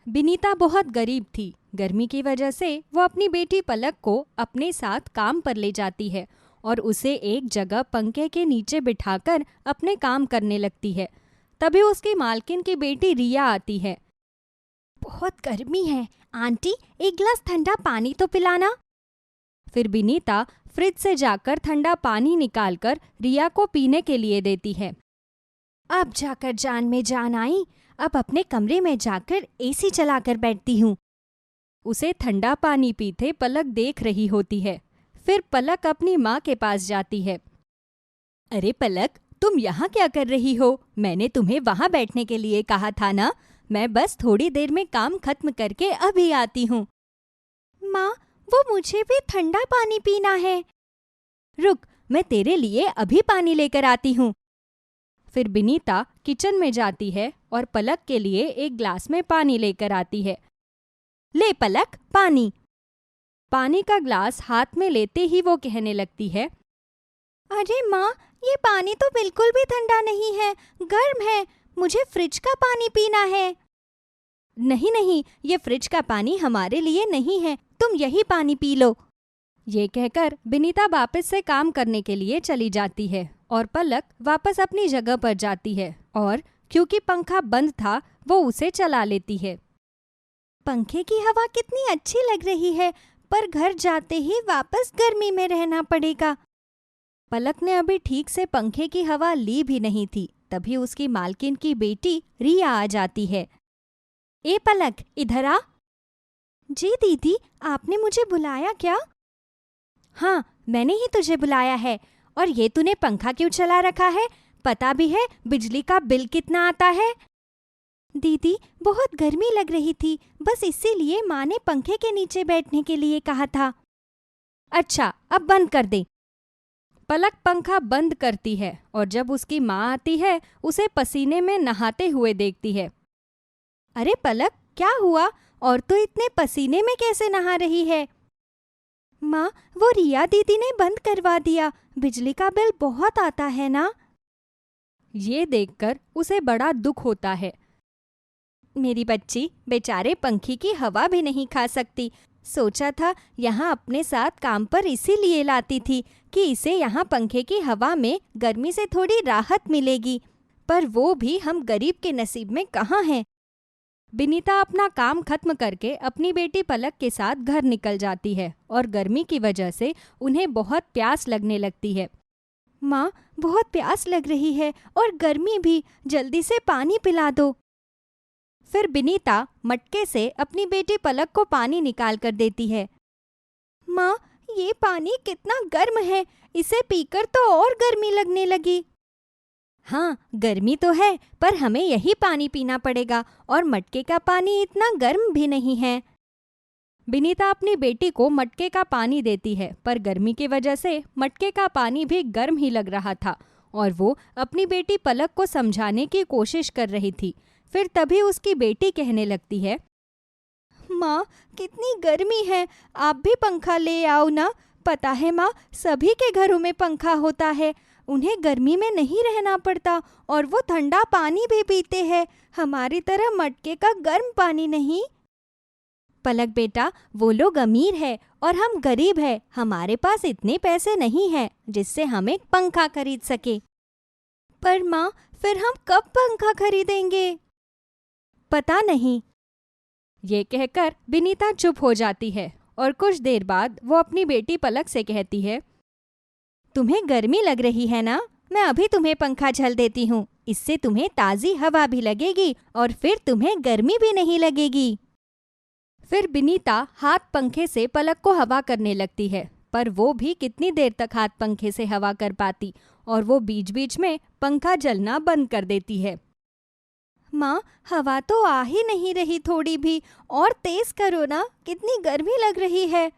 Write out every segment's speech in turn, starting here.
बिनीता बहुत गरीब थी। गर्मी की वजह से वो अपनी बेटी पलक को अपने साथ काम पर ले जाती है और उसे एक जगह पंखे के नीचे बिठाकर अपने काम करने लगती है। तभी उसकी मालकिन की बेटी रिया आती है। बहुत गर्मी है आंटी, एक गिलास ठंडा पानी तो पिलाना। फिर बिनीता फ्रिज से जाकर ठंडा पानी निकालकर रिया को पीने के लिए देती है। अब जाकर जान में जान आई, अब अपने कमरे में जाकर एसी चलाकर बैठती हूँ। उसे ठंडा पानी पीते पलक देख रही होती है। फिर पलक अपनी माँ के पास जाती है। अरे पलक, तुम यहाँ क्या कर रही हो? मैंने तुम्हें वहाँ बैठने के लिए कहा था ना। मैं बस थोड़ी देर में काम खत्म करके अभी आती हूँ। माँ, वो मुझे भी ठंडा पानी पीना है। रुक, मैं तेरे लिए अभी पानी लेकर आती हूँ। फिर बिनीता किचन में जाती है और पलक के लिए एक ग्लास में पानी लेकर आती है। ले पलक, पानी। पानी का ग्लास हाथ में लेते ही वो कहने लगती है, अरे माँ, ये पानी तो बिल्कुल भी ठंडा नहीं है, गर्म है। मुझे फ्रिज का पानी पीना है। नहीं नहीं, ये फ्रिज का पानी हमारे लिए नहीं है, तुम यही पानी पी लो। ये कहकर बिनीता वापस से काम करने के लिए चली जाती है और पलक वापस अपनी जगह पर जाती है और क्योंकि पंखा बंद था वो उसे चला लेती है। पंखे की हवा कितनी अच्छी लग रही है, पर घर जाते ही वापस गर्मी में रहना पड़ेगा। पलक ने अभी ठीक से पंखे की हवा ली भी नहीं थी, तभी उसकी मालकिन की बेटी रिया आ जाती है। ए पलक, इधर आ। जी दीदी, आपने मुझे बुलाया क्या? हाँ, मैंने ही तुझे बुलाया है। और ये तूने पंखा क्यों चला रखा है? पता भी है बिजली का बिल कितना आता है? दीदी, बहुत गर्मी लग रही थी, बस इसीलिए माँ ने पंखे के नीचे बैठने के लिए कहा था। अच्छा, अब बंद कर दे। पलक पंखा बंद करती है और जब उसकी माँ आती है उसे पसीने में नहाते हुए देखती है। अरे पलक, क्या हुआ? और तो इतने पसीने में कैसे नहा रही है? माँ, वो रिया दीदी ने बंद करवा दिया, बिजली का बिल बहुत आता है ना। ये देखकर उसे बड़ा दुख होता है। मेरी बच्ची बेचारे पंखी की हवा भी नहीं खा सकती। सोचा था यहाँ अपने साथ काम पर इसीलिए लाती थी कि इसे यहाँ पंखे की हवा में गर्मी से थोड़ी राहत मिलेगी, पर वो भी हम गरीब के नसीब में कहाँ हैं। बिनीता अपना काम खत्म करके अपनी बेटी पलक के साथ घर निकल जाती है और गर्मी की वजह से उन्हें बहुत प्यास लगने लगती है। माँ, बहुत प्यास लग रही है और गर्मी भी, जल्दी से पानी पिला दो। फिर बिनीता मटके से अपनी बेटी पलक को पानी निकाल कर देती है। माँ, ये पानी कितना गर्म है, इसे पीकर तो और गर्मी लगने लगी। हाँ, गर्मी तो है, पर हमें यही पानी पीना पड़ेगा और मटके का पानी इतना गर्म भी नहीं है। बिनीता अपनी बेटी को मटके का पानी देती है, पर गर्मी की वजह से मटके का पानी भी गर्म ही लग रहा था और वो अपनी बेटी पलक को समझाने की कोशिश कर रही थी। फिर तभी उसकी बेटी कहने लगती है, माँ, कितनी गर्मी है, आप भी पंखा ले आओ ना। पता है माँ, सभी के घरों में पंखा होता है, उन्हें गर्मी में नहीं रहना पड़ता और वो ठंडा पानी भी पीते हैं, हमारी तरह मटके का गर्म पानी नहीं। पलक बेटा, वो लोग अमीर है और हम गरीब है, हमारे पास इतने पैसे नहीं है जिससे हम एक पंखा खरीद सके। पर माँ, फिर हम कब पंखा खरीदेंगे? पता नहीं। ये कहकर बिनीता चुप हो जाती है और कुछ देर बाद वो अपनी बेटी पलक से कहती है, तुम्हें गर्मी लग रही है ना, मैं अभी तुम्हें पंखा झल देती हूँ, इससे तुम्हें ताज़ी हवा भी लगेगी और फिर तुम्हें गर्मी भी नहीं लगेगी। फिर बिनीता हाथ पंखे से पलक को हवा करने लगती है, पर वो भी कितनी देर तक हाथ पंखे से हवा कर पाती और वो बीच बीच में पंखा जलना बंद कर देती है। माँ, हवा तो आ ही नहीं रही थोड़ी भी, और तेज करो ना, कितनी गर्मी लग रही है।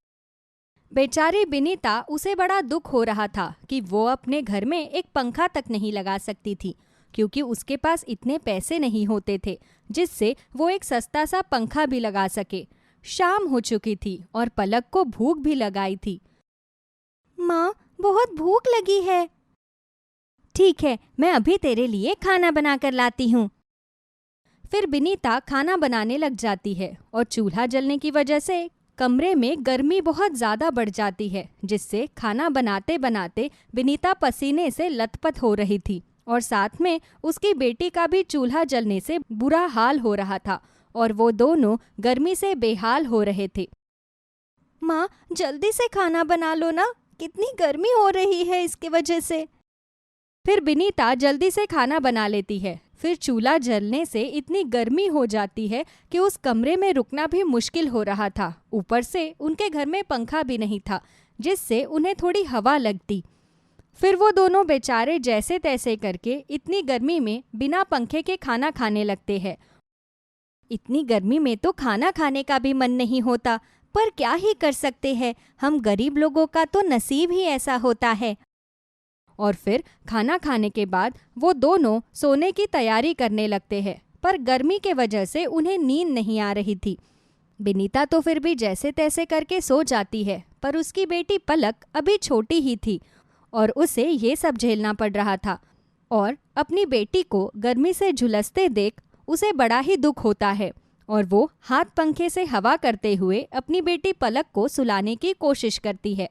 बेचारी बिनीता, उसे बड़ा दुख हो रहा था कि वो अपने घर में एक पंखा तक नहीं लगा सकती थी, क्योंकि उसके पास इतने पैसे नहीं होते थे जिससे वो एक सस्ता सा पंखा भी लगा सके। शाम हो चुकी थी और पलक को भूख भी लगाई थी। माँ, बहुत भूख लगी है। ठीक है, मैं अभी तेरे लिए खाना बना कर लाती हूँ। फिर बिनीता खाना बनाने लग जाती है और चूल्हा जलने की वजह से कमरे में गर्मी बहुत ज़्यादा बढ़ जाती है, जिससे खाना बनाते बनाते बिनीता पसीने से लथपथ हो रही थी और साथ में उसकी बेटी का भी चूल्हा जलने से बुरा हाल हो रहा था और वो दोनों गर्मी से बेहाल हो रहे थे। माँ, जल्दी से खाना बना लो ना, कितनी गर्मी हो रही है इसकी वजह से। फिर बिनीता जल्दी से खाना बना लेती है। फिर चूल्हा जलने से इतनी गर्मी हो जाती है कि उस कमरे में रुकना भी मुश्किल हो रहा था। ऊपर से उनके घर में पंखा भी नहीं था, जिससे उन्हें थोड़ी हवा लगती। फिर वो दोनों बेचारे जैसे तैसे करके इतनी गर्मी में बिना पंखे के खाना खाने लगते हैं। इतनी गर्मी में तो खाना खाने का भी मन नहीं होता, पर क्या ही कर सकते हैं, हम गरीब लोगों का तो नसीब ही ऐसा होता है। और फिर खाना खाने के बाद वो दोनों सोने की तैयारी करने लगते हैं, पर गर्मी के वजह से उन्हें नींद नहीं आ रही थी। बिनीता तो फिर भी जैसे तैसे करके सो जाती है, पर उसकी बेटी पलक अभी छोटी ही थी और उसे ये सब झेलना पड़ रहा था। और अपनी बेटी को गर्मी से झुलसते देख उसे बड़ा ही दुख होता है और वो हाथ पंखे से हवा करते हुए अपनी बेटी पलक को सुलाने की कोशिश करती है।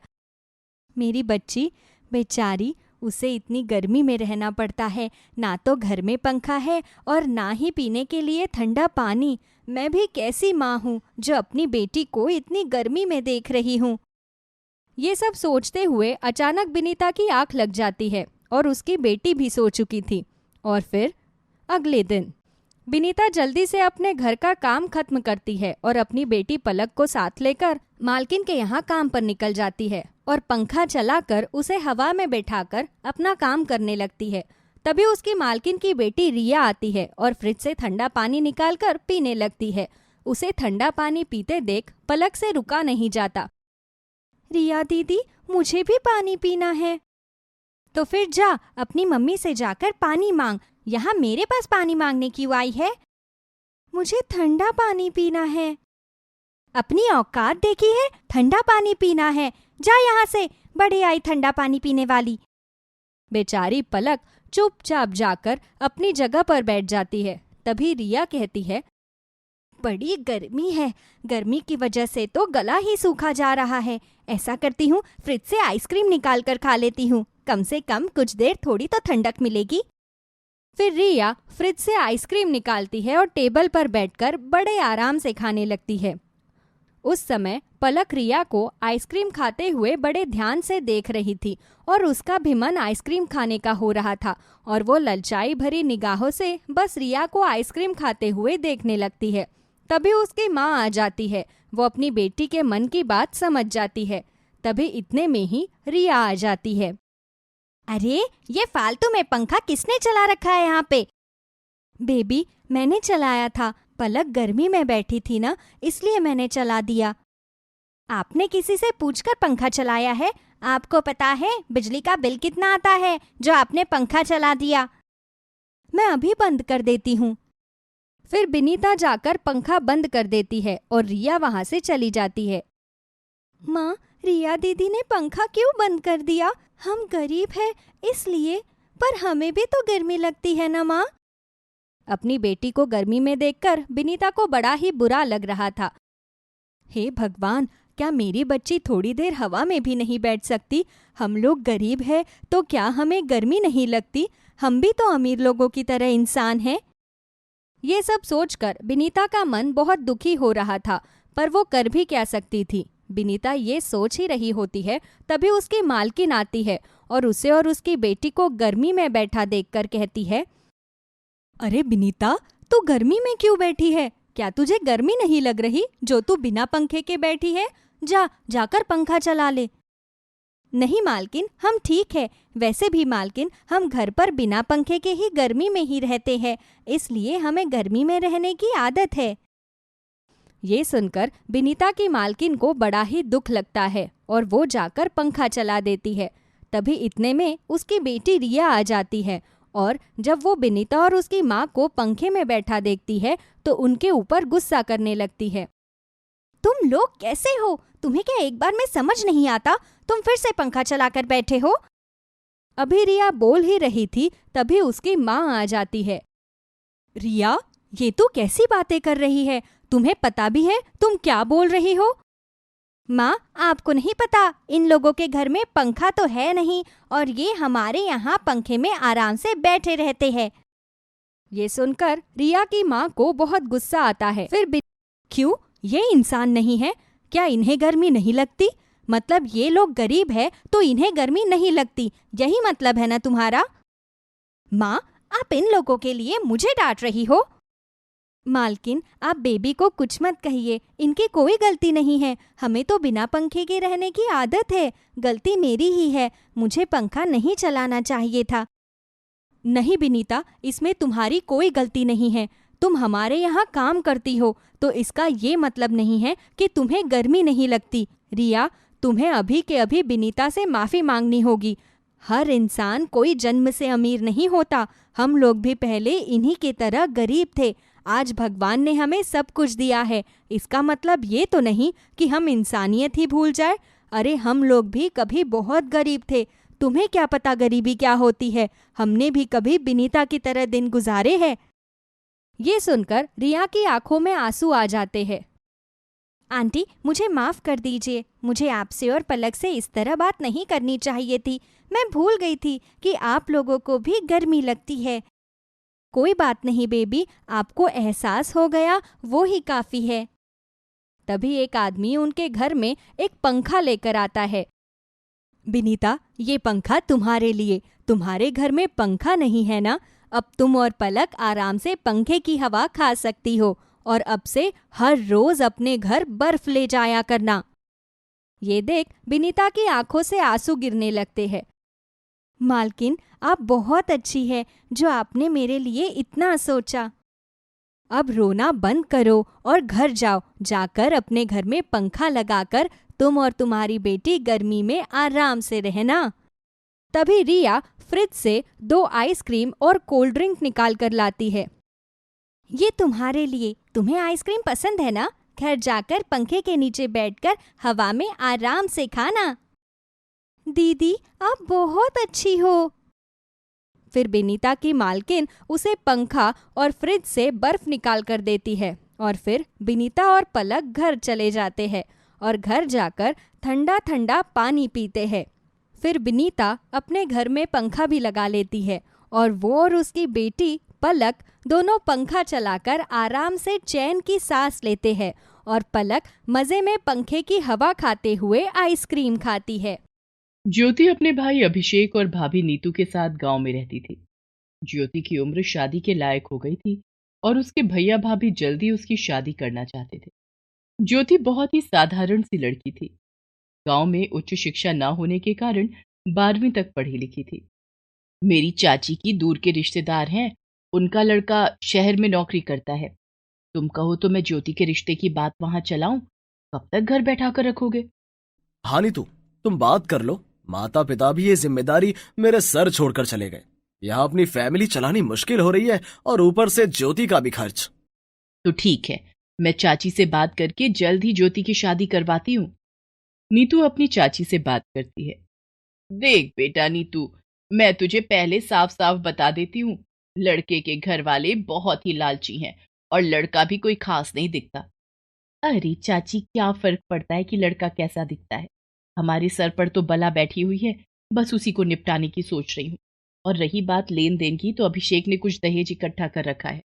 मेरी बच्ची बेचारी, उसे इतनी गर्मी में रहना पड़ता है, ना तो घर में पंखा है और ना ही पीने के लिए ठंडा पानी। मैं भी कैसी माँ हूँ जो अपनी बेटी को इतनी गर्मी में देख रही हूँ। ये सब सोचते हुए अचानक बिनीता की आंख लग जाती है और उसकी बेटी भी सो चुकी थी। और फिर अगले दिन बिनीता जल्दी से अपने घर का काम खत्म करती है और अपनी बेटी पलक को साथ लेकर मालकिन के यहाँ काम पर निकल जाती है और पंखा चलाकर उसे हवा में बैठाकर अपना काम करने लगती है। तभी उसकी मालकिन की बेटी रिया आती है और फ्रिज से ठंडा पानी निकालकर पीने लगती है। उसे ठंडा पानी पीते देख पलक से रुका नहीं जाता। रिया दीदी, मुझे भी पानी पीना है। तो फिर जा, अपनी मम्मी से जाकर पानी मांग, यहाँ मेरे पास पानी मांगने क्यों आई है? मुझे ठंडा पानी पीना है। अपनी औकात देखी है, ठंडा पानी पीना है, जा यहाँ से, बड़े आई ठंडा पानी पीने वाली। बेचारी पलक चुपचाप जाकर अपनी जगह पर बैठ जाती है। तभी रिया कहती है, बड़ी गर्मी है, गर्मी की वजह से तो गला ही सूखा जा रहा है। ऐसा करती हूँ, फ्रिज से आइसक्रीम निकाल कर खा लेती हूँ, कम से कम कुछ देर थोड़ी तो ठंडक मिलेगी। फिर रिया फ्रिज से आइसक्रीम निकालती है और टेबल पर बैठकर बड़े आराम से खाने लगती है। उस समय पलक रिया को आइसक्रीम खाते हुए बड़े ध्यान से देख रही थी और उसका भी मन आइसक्रीम खाने का हो रहा था और वो ललचाई भरी निगाहों से बस रिया को आइसक्रीम खाते हुए देखने लगती है। तभी उसकी माँ आ जाती है। वो अपनी बेटी के मन की बात समझ जाती है। तभी इतने में ही रिया आ जाती है। अरे, ये फालतू में पंखा किसने चला रखा है यहाँ पे? बेबी, मैंने चलाया था, पलक गर्मी में बैठी थी ना, इसलिए मैंने चला दिया। आपने किसी से पूछकर पंखा चलाया है? आपको पता है बिजली का बिल कितना आता है जो आपने पंखा चला दिया? मैं अभी बंद कर देती हूँ। फिर बिनीता जाकर पंखा बंद कर देती है और रिया वहाँ से चली जाती है। माँ, रिया दीदी ने पंखा क्यों बंद कर दिया? हम गरीब हैं इसलिए, पर हमें भी तो गर्मी लगती है ना माँ। अपनी बेटी को गर्मी में देखकर बिनीता को बड़ा ही बुरा लग रहा था। हे भगवान, क्या मेरी बच्ची थोड़ी देर हवा में भी नहीं बैठ सकती? हम लोग गरीब हैं तो क्या हमें गर्मी नहीं लगती? हम भी तो अमीर लोगों की तरह इंसान हैं। ये सब सोचकर बिनीता का मन बहुत दुखी हो रहा था, पर वो कर भी क्या सकती थी। बिनीता ये सोच ही रही होती है, तभी उसकी मालकिन आती है और उसे और उसकी बेटी को गर्मी में बैठा देखकर कहती है, अरे बिनीता, तू गर्मी में क्यों बैठी है? क्या तुझे गर्मी नहीं लग रही जो तू बिना पंखे के बैठी है? जाकर पंखा चला ले। नहीं मालकिन, हम ठीक है। वैसे भी मालकिन, हम घर पर बिना पंखे के ही गर्मी में ही रहते हैं, इसलिए हमें गर्मी में रहने की आदत है। ये सुनकर बिनीता की मालकिन को बड़ा ही दुख लगता है और वो जाकर पंखा चला देती है। तभी इतने में उसकी बेटी रिया आ जाती है और जब वो बिनीता और उसकी माँ को पंखे में बैठा देखती है तो उनके ऊपर गुस्सा करने लगती है। तुम लोग कैसे हो? तुम्हें क्या एक बार में समझ नहीं आता? तुम फिर से पंखा चलाकर बैठे हो। अभी रिया बोल ही रही थी, तभी उसकी माँ आ जाती है। रिया, ये तू कैसी बातें कर रही है? तुम्हें पता भी है तुम क्या बोल रही हो? माँ, आपको नहीं पता, इन लोगों के घर में पंखा तो है नहीं और ये हमारे यहाँ पंखे में आराम से बैठे रहते हैं। ये सुनकर रिया की माँ को बहुत गुस्सा आता है। क्यों? ये इंसान नहीं है क्या? इन्हें गर्मी नहीं लगती? मतलब ये लोग गरीब है तो इन्हें गर्मी नहीं लगती, यही मतलब है ना तुम्हारा? माँ, आप इन लोगों के लिए मुझे डांट रही हो? मालकिन, आप बेबी को कुछ मत कहिए, इनकी कोई गलती नहीं है। हमें तो बिना पंखे के रहने की आदत है। गलती मेरी ही है, मुझे पंखा नहीं चलाना चाहिए था। नहीं बिनीता, इसमें तुम्हारी कोई गलती नहीं है। तुम हमारे यहाँ काम करती हो तो इसका ये मतलब नहीं है कि तुम्हें गर्मी नहीं लगती। रिया, तुम्हें अभी के अभी बिनीता से माफ़ी मांगनी होगी। हर इंसान कोई जन्म से अमीर नहीं होता। हम लोग भी पहले इन्हीं की तरह गरीब थे। आज भगवान ने हमें सब कुछ दिया है, इसका मतलब ये तो नहीं कि हम इंसानियत ही भूल जाए। अरे हम लोग भी कभी बहुत गरीब थे। तुम्हें क्या पता गरीबी क्या होती है? हमने भी कभी बिनीता की तरह दिन गुजारे हैं। ये सुनकर रिया की आंखों में आंसू आ जाते हैं। आंटी, मुझे माफ कर दीजिए, मुझे आपसे और पलक से इस तरह बात नहीं करनी चाहिए थी। मैं भूल गई थी कि आप लोगों को भी गर्मी लगती है। कोई बात नहीं बेबी, आपको एहसास हो गया वो ही काफी है। तभी एक आदमी उनके घर में एक पंखा लेकर आता है। बिनीता, ये पंखा तुम्हारे लिए। तुम्हारे घर में पंखा नहीं है ना? अब तुम और पलक आराम से पंखे की हवा खा सकती हो और अब से हर रोज अपने घर बर्फ ले जाया करना। ये देख बिनीता की आंखों से आंसू गिरने लगते हैं। मालकिन, आप बहुत अच्छी है जो आपने मेरे लिए इतना सोचा। अब रोना बंद करो और घर जाओ। जाकर अपने घर में पंखा लगाकर तुम और तुम्हारी बेटी गर्मी में आराम से रहना। तभी रिया फ्रिज से 2 आइसक्रीम और कोल्ड ड्रिंक निकाल कर लाती है। ये तुम्हारे लिए, तुम्हें आइसक्रीम पसंद है ना? घर जाकर पंखे के नीचे बैठकर हवा में आराम से खाना। दीदी, आप बहुत अच्छी हो। फिर बिनीता की मालकिन उसे पंखा और फ्रिज से बर्फ निकाल कर देती है और फिर बिनीता और पलक घर चले जाते हैं और घर जाकर ठंडा ठंडा पानी पीते हैं। फिर बिनीता अपने घर में पंखा भी लगा लेती है और वो और उसकी बेटी पलक दोनों पंखा चलाकर आराम से चैन की सांस लेते हैं और पलक मजे में पंखे की हवा खाते हुए आइसक्रीम खाती है। ज्योति अपने भाई अभिषेक और भाभी नीतू के साथ गांव में रहती थी। ज्योति की उम्र शादी के लायक हो गई थी और उसके भैया भाभी जल्दी उसकी शादी करना चाहते थे। ज्योति बहुत ही साधारण सी लड़की थी। गांव में उच्च शिक्षा न होने के कारण 12वीं तक पढ़ी लिखी थी। मेरी चाची की दूर के रिश्तेदार हैं, उनका लड़का शहर में नौकरी करता है। तुम कहो तो मैं ज्योति के रिश्ते की बात वहां चलाऊं? कब तक घर बैठा कर रखोगे? हाँ नीतू, तुम बात कर लो। माता पिता भी ये जिम्मेदारी मेरे सर छोड़कर चले गए। यहाँ अपनी फैमिली चलानी मुश्किल हो रही है और ऊपर से ज्योति का भी खर्च। तो ठीक है, मैं चाची से बात करके जल्द ही ज्योति की शादी करवाती हूँ। नीतू अपनी चाची से बात करती है। देख बेटा नीतू, मैं तुझे पहले साफ साफ बता देती हूँ, लड़के के घर वाले बहुत ही लालची हैं और लड़का भी कोई खास नहीं दिखता। अरे चाची, क्या फर्क पड़ता है कि लड़का कैसा दिखता है? हमारे सर पर तो बला बैठी हुई है, बस उसी को निपटाने की सोच रही हूँ। और रही बात लेन देन की, तो अभिषेक ने कुछ दहेज इकट्ठा कर रखा है।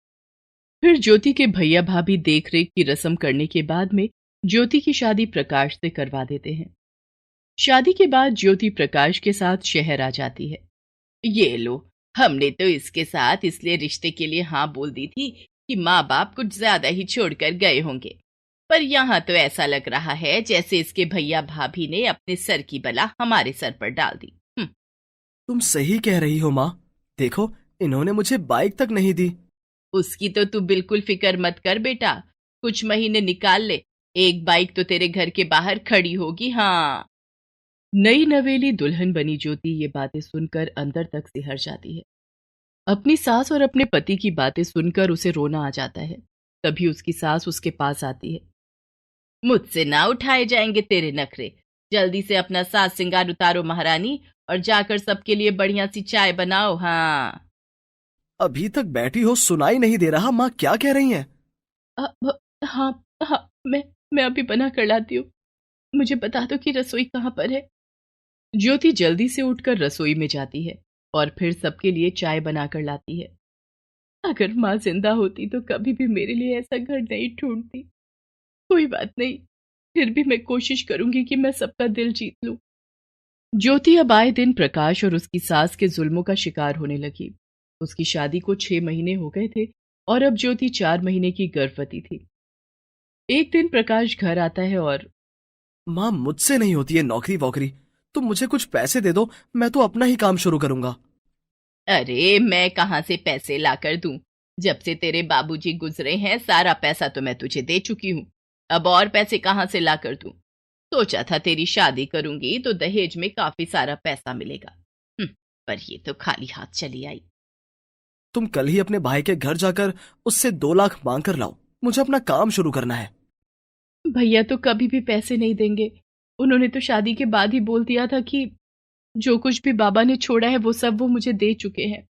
फिर ज्योति के भैया भाभी देख रेख की रस्म करने के बाद में ज्योति की शादी प्रकाश से करवा देते हैं। शादी के बाद ज्योति प्रकाश के साथ शहर आ जाती है। ये लो, हमने तो इसके साथ इसलिए रिश्ते के लिए हाँ बोल दी थी कि माँ बाप कुछ ज्यादा ही छोड़कर गए होंगे, पर यहाँ तो ऐसा लग रहा है जैसे इसके भैया भाभी ने अपने सर की बला हमारे सर पर डाल दी। तुम सही कह रही हो माँ। देखो, इन्होंने मुझे बाइक तक नहीं दी। उसकी तो तू बिल्कुल फिक्र मत कर बेटा, कुछ महीने निकाल ले, एक बाइक तो तेरे घर के बाहर खड़ी होगी। हाँ। नई नवेली दुल्हन बनी ज्योति ये बातें सुनकर अंदर तक सिहर जाती है। अपनी सास और अपने पति की बातें सुनकर उसे रोना आ जाता है। तभी उसकी सास उसके पास आती है। मुझसे ना उठाए जाएंगे तेरे नखरे, जल्दी से अपना साज सिंगार उतारो महारानी और जाकर सबके लिए बढ़िया सी चाय बनाओ। हाँ। अभी तक बैठी हो, सुनाई नहीं दे रहा? माँ क्या कह रही हैं? हाँ हाँ, मैं अभी बना कर लाती हूँ। मुझे बता दो कि रसोई कहाँ पर है। ज्योति जल्दी से उठकर रसोई में जाती है और फिर सबके लिए चाय बनाकर लाती है। अगर माँ जिंदा होती तो कभी भी मेरे लिए ऐसा घर नहीं ढूंढती। कोई बात नहीं, फिर भी मैं कोशिश करूंगी कि मैं सबका दिल जीत लूं। ज्योति अब आए दिन प्रकाश और उसकी सास के जुल्मों का शिकार होने लगी। उसकी शादी को 6 महीने हो गए थे और अब ज्योति 4 महीने की गर्भवती थी। एक दिन प्रकाश घर आता है और माँ मुझसे नहीं होती है नौकरी वोकरी। तुम मुझे कुछ पैसे दे दो, मैं तो अपना ही काम शुरू करूंगा। अरे मैं कहाँ से पैसे लाकर दूं? जब से तेरे बाबूजी गुजरे हैं सारा पैसा तो मैं तुझे दे चुकी हूँ। अब और पैसे कहाँ से लाकर दूं? सोचा था तेरी शादी करूंगी तो दहेज में काफी सारा पैसा मिलेगा। पर ये तो खाली हाथ चली आई। तुम कल ही अपने भाई के घर जाकर उससे 2 लाख मांग कर लाओ। मुझे अपना काम शुरू करना है। भैया तो कभी भी पैसे नहीं देंगे। उन्होंने तो शादी के बाद ही बोल दिया था कि जो कुछ भी बाबा ने छोड़ा है वो सब वो मुझे दे चुके हैं।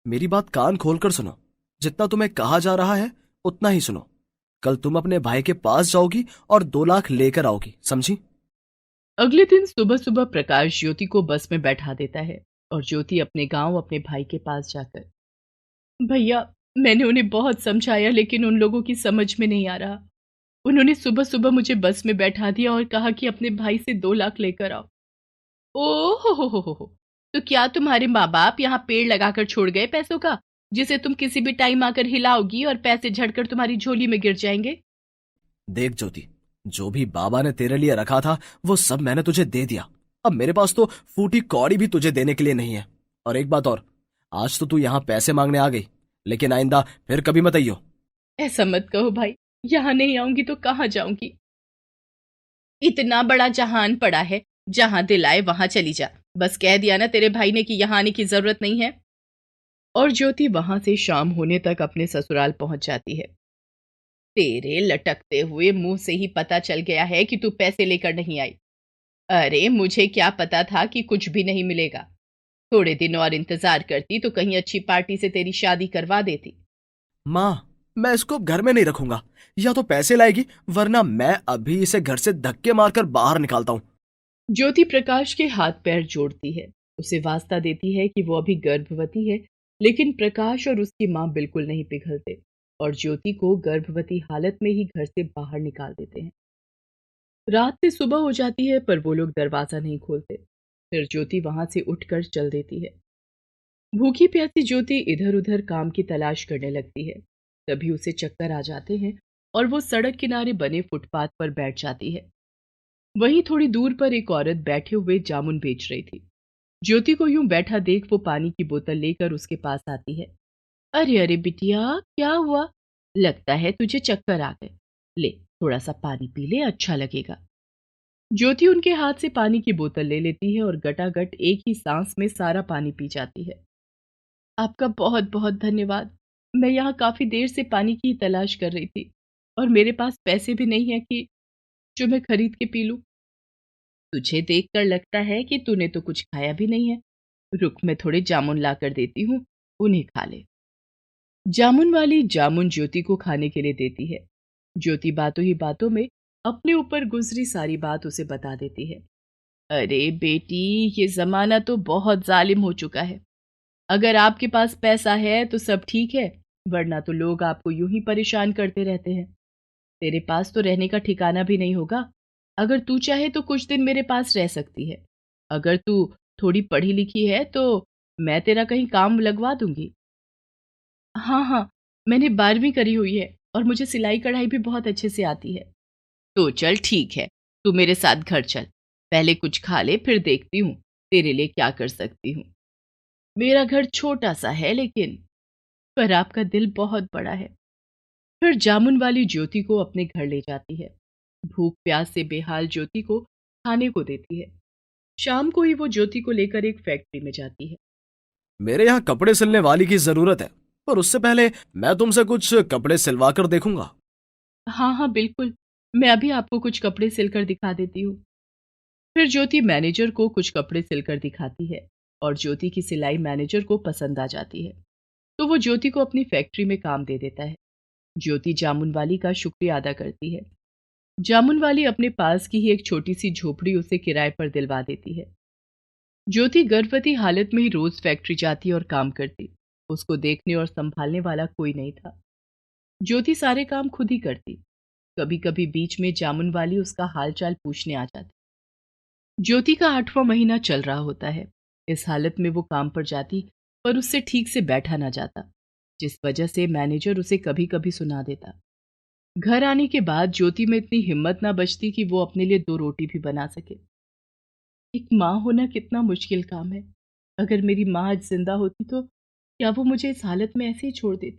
मेरी बात कान खोलकर सुनो। जितना तुम्हें कहा जा रहा है उतना ही सुनो। कल तुम अपने भाई के पास जाओगी और 2 लाख लेकर आओगी, समझी? अगले दिन सुबह सुबह प्रकाश ज्योति को बस में बैठा देता है और ज्योति अपने गांव अपने भाई के पास जाकर, भैया मैंने उन्हें बहुत समझाया लेकिन उन लोगों की समझ में नहीं आ रहा। उन्होंने सुबह सुबह मुझे बस में बैठा दिया और कहा कि अपने भाई से 2 लाख लेकर आओ। ओ हो, तो क्या तुम्हारे माँ बाप यहाँ पेड़ लगाकर छोड़ गए पैसों का, जिसे तुम किसी भी टाइम आकर हिलाओगी और पैसे झड़कर तुम्हारी झोली में गिर जाएंगे? देख ज्योति, जो भी बाबा ने तेरे लिए रखा था वो सब मैंने तुझे दे दिया। अब मेरे पास तो फूटी कौड़ी भी तुझे देने के लिए नहीं है। और एक बात और, आज तो तू यहाँ पैसे मांगने आ गई, लेकिन आइंदा फिर कभी मत आइयो। ऐसा मत कहो भाई, यहाँ नहीं आऊंगी तो कहाँ जाऊंगी? इतना बड़ा जहान पड़ा है, जहां दिल आए वहां चली जा। बस कह दिया ना तेरे भाई ने कि यहाँ आने की जरूरत नहीं है। और ज्योति वहां से शाम होने तक अपने ससुराल पहुंच जाती है। तेरे लटकते हुए मुंह से ही पता चल गया है कि तू पैसे लेकर नहीं आई। अरे मुझे क्या पता था कि कुछ भी नहीं मिलेगा। थोड़े दिन और इंतजार करती तो कहीं अच्छी पार्टी से तेरी शादी करवा देती। माँ, मैं इसको घर में नहीं रखूंगा। या तो पैसे लाएगी, वरना मैं अभी इसे घर से धक्के मारकर बाहर निकालता हूँ। ज्योति प्रकाश के हाथ पैर जोड़ती है, उसे वास्ता देती है कि वो अभी गर्भवती है, लेकिन प्रकाश और उसकी मां बिल्कुल नहीं पिघलते और ज्योति को गर्भवती हालत में ही घर से बाहर निकाल देते हैं। रात से सुबह हो जाती है पर वो लोग दरवाजा नहीं खोलते। फिर ज्योति वहां से उठकर चल देती है। भूखी प्यासी ज्योति इधर उधर काम की तलाश करने लगती है। तभी उसे चक्कर आ जाते हैं और वो सड़क किनारे बने फुटपाथ पर बैठ जाती है। वहीं थोड़ी दूर पर एक औरत बैठे हुए जामुन बेच रही थी। ज्योति को यूं बैठा देख वो पानी की बोतल लेकर उसके पास आती है। अरे अरे बिटिया, क्या हुआ? लगता है तुझे चक्कर आ गए। ले थोड़ा सा पानी पी ले, अच्छा लगेगा। ज्योति उनके हाथ से पानी की बोतल ले लेती है और गटागट एक ही सांस में सारा पानी पी जाती है। आपका बहुत बहुत धन्यवाद। मैं यहाँ काफी देर से पानी की तलाश कर रही थी और मेरे पास पैसे भी नहीं है कि जो मैं खरीद के पी लूं। तुझे देखकर लगता है कि तूने तो कुछ खाया भी नहीं है। रुक मैं थोड़े जामुन ला कर देती हूँ, उन्हें खा ले। जामुन वाली जामुन ज्योति को खाने के लिए देती है। ज्योति बातों ही बातों में अपने ऊपर गुजरी सारी बात उसे बता देती है। अरे बेटी, ये जमाना तो बहुत जालिम हो चुका है। अगर आपके पास पैसा है तो सब ठीक है, वरना तो लोग आपको यूं ही परेशान करते रहते हैं। तेरे पास तो रहने का ठिकाना भी नहीं होगा। अगर तू चाहे तो कुछ दिन मेरे पास रह सकती है। अगर तू थोड़ी पढ़ी लिखी है तो मैं तेरा कहीं काम लगवा दूंगी। हाँ हाँ, मैंने 12वीं करी हुई है और मुझे सिलाई कढ़ाई भी बहुत अच्छे से आती है। तो चल ठीक है, तू मेरे साथ घर चल। पहले कुछ खा ले, फिर देखती हूँ तेरे लिए क्या कर सकती हूँ। मेरा घर छोटा सा है लेकिन पर आपका दिल बहुत बड़ा है। फिर जामुन वाली ज्योति को अपने घर ले जाती है। भूख प्यास से बेहाल ज्योति को खाने को देती है। शाम को ही वो ज्योति को लेकर एक फैक्ट्री में जाती है। मेरे यहाँ कपड़े सिलने वाली की जरूरत है, पर उससे पहले मैं तुमसे कुछ कपड़े सिलवा कर देखूंगा। हाँ हाँ बिल्कुल, मैं अभी आपको कुछ कपड़े सिलकर दिखा देती हूँ। फिर ज्योति मैनेजर को कुछ कपड़े सिलकर दिखाती है और ज्योति की सिलाई मैनेजर को पसंद आ जाती है। तो वो ज्योति को अपनी फैक्ट्री में काम दे देता है। ज्योति जामुन वाली का शुक्रिया अदा करती है। जामुन वाली अपने पास की ही एक छोटी सी झोपड़ी उसे किराए पर दिलवा देती है। ज्योति गर्भवती हालत में ही रोज फैक्ट्री जाती और काम करती। उसको देखने और संभालने वाला कोई नहीं था। ज्योति सारे काम खुद ही करती। कभी कभी बीच में जामुन वाली उसका हालचाल पूछने आ जाती। ज्योति का 8वां महीना चल रहा होता है। इस हालत में वो काम पर जाती, पर उससे ठीक से बैठा ना जाता, जिस वजह से मैनेजर उसे कभी कभी सुना देता। घर आने के बाद ज्योति में इतनी हिम्मत ना बचती कि वो अपने लिए 2 रोटी भी बना सके। एक माँ होना कितना मुश्किल काम है। अगर मेरी माँ आज जिंदा होती तो क्या वो मुझे इस हालत में ऐसे ही छोड़ देती?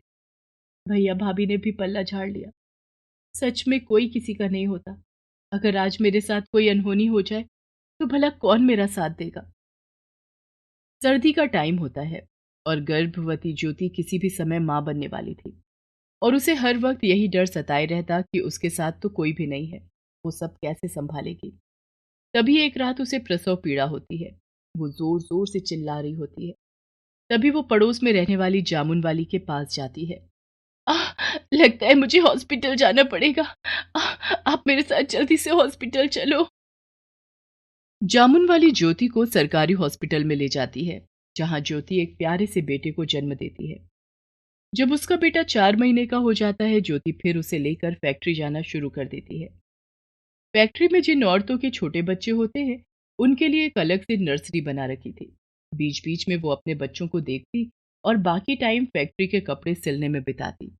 भैया भाभी ने भी पल्ला झाड़ लिया। सच में कोई किसी का नहीं होता। अगर आज मेरे साथ कोई अनहोनी हो जाए तो भला कौन मेरा साथ देगा? सर्दी का टाइम होता है और गर्भवती ज्योति किसी भी समय माँ बनने वाली थी, और उसे हर वक्त यही डर सताए रहता कि उसके साथ तो कोई भी नहीं है, वो सब कैसे संभालेगी। तभी एक रात उसे प्रसव पीड़ा होती है। वो जोर जोर से चिल्ला रही होती है। तभी वो पड़ोस में रहने वाली जामुन वाली के पास जाती है। आह, लगता है मुझे हॉस्पिटल जाना पड़ेगा। आप मेरे साथ जल्दी से हॉस्पिटल चलो। जामुन वाली ज्योति को सरकारी हॉस्पिटल में ले जाती है, जहां ज्योति एक प्यारे से बेटे को जन्म देती है। जब उसका बेटा 4 महीने का हो जाता है, ज्योति फिर उसे लेकर फैक्ट्री जाना शुरू कर देती है। फैक्ट्री में जिन औरतों के छोटे बच्चे होते हैं, उनके लिए एक अलग से नर्सरी बना रखी थी। बीच बीच में वो अपने बच्चों को देखती और बाकी टाइम फैक्ट्री के कपड़े सिलने में बिताती।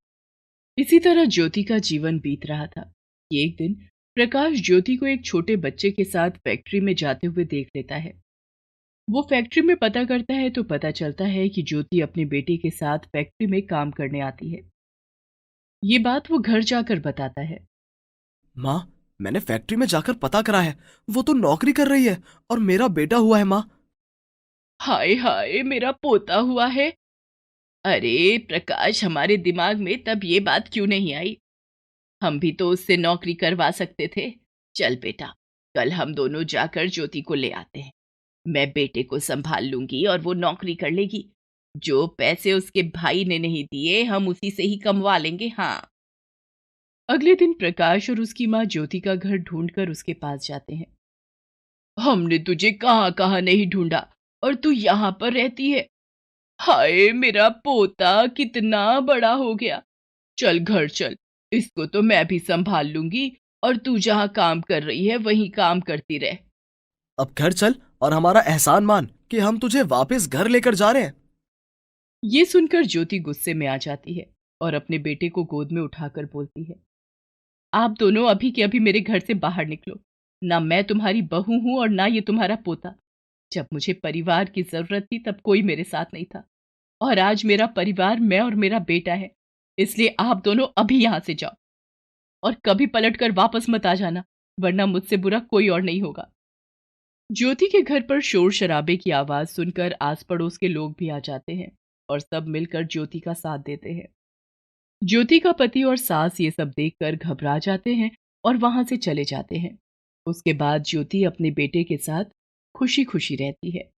इसी तरह ज्योति का जीवन बीत रहा था कि एक दिन प्रकाश ज्योति को एक छोटे बच्चे के साथ फैक्ट्री में जाते हुए देख लेता है। वो फैक्ट्री में पता करता है तो पता चलता है कि ज्योति अपने बेटे के साथ फैक्ट्री में काम करने आती है। ये बात वो घर जाकर बताता है। माँ, मैंने फैक्ट्री में जाकर पता करा है, वो तो नौकरी कर रही है और मेरा बेटा हुआ है माँ। हाय हाय, मेरा पोता हुआ है। अरे प्रकाश, हमारे दिमाग में तब ये बात क्यों नहीं आई? हम भी तो उससे नौकरी करवा सकते थे। चल बेटा, कल हम दोनों जाकर ज्योति को ले आते हैं। मैं बेटे को संभाल लूंगी और वो नौकरी कर लेगी। जो पैसे उसके भाई ने नहीं दिए, हम उसी से ही कमवा लेंगे। हाँ। अगले दिन प्रकाश और उसकी माँ ज्योति का घर ढूंढकर उसके पास जाते हैं। हमने तुझे कहाँ कहाँ नहीं ढूंढा और तू यहाँ पर रहती है। हाय, मेरा पोता कितना बड़ा हो गया। चल घर चल, इसको तो मैं भी संभाल लूंगी और तू जहाँ काम कर रही है वहीं काम करती रह। अब घर चल और हमारा एहसान मान कि हम तुझे वापस घर लेकर जा रहे हैं। ये सुनकर ज्योति गुस्से में आ जाती है और अपने बेटे को गोद में उठाकर बोलती है, आप दोनों अभी के अभी मेरे घर से बाहर निकलो। ना मैं तुम्हारी बहू हूं और ना ये तुम्हारा पोता। जब मुझे परिवार की जरूरत थी तब कोई मेरे साथ नहीं था, और आज मेरा परिवार मैं और मेरा बेटा है। इसलिए आप दोनों अभी यहां से जाओ और कभी पलट कर वापस मत आ जाना, वरना मुझसे बुरा कोई और नहीं होगा। ज्योति के घर पर शोर शराबे की आवाज सुनकर आस पड़ोस के लोग भी आ जाते हैं और सब मिलकर ज्योति का साथ देते हैं। ज्योति का पति और सास ये सब देखकर घबरा जाते हैं और वहां से चले जाते हैं। उसके बाद ज्योति अपने बेटे के साथ खुशी खुशी रहती है।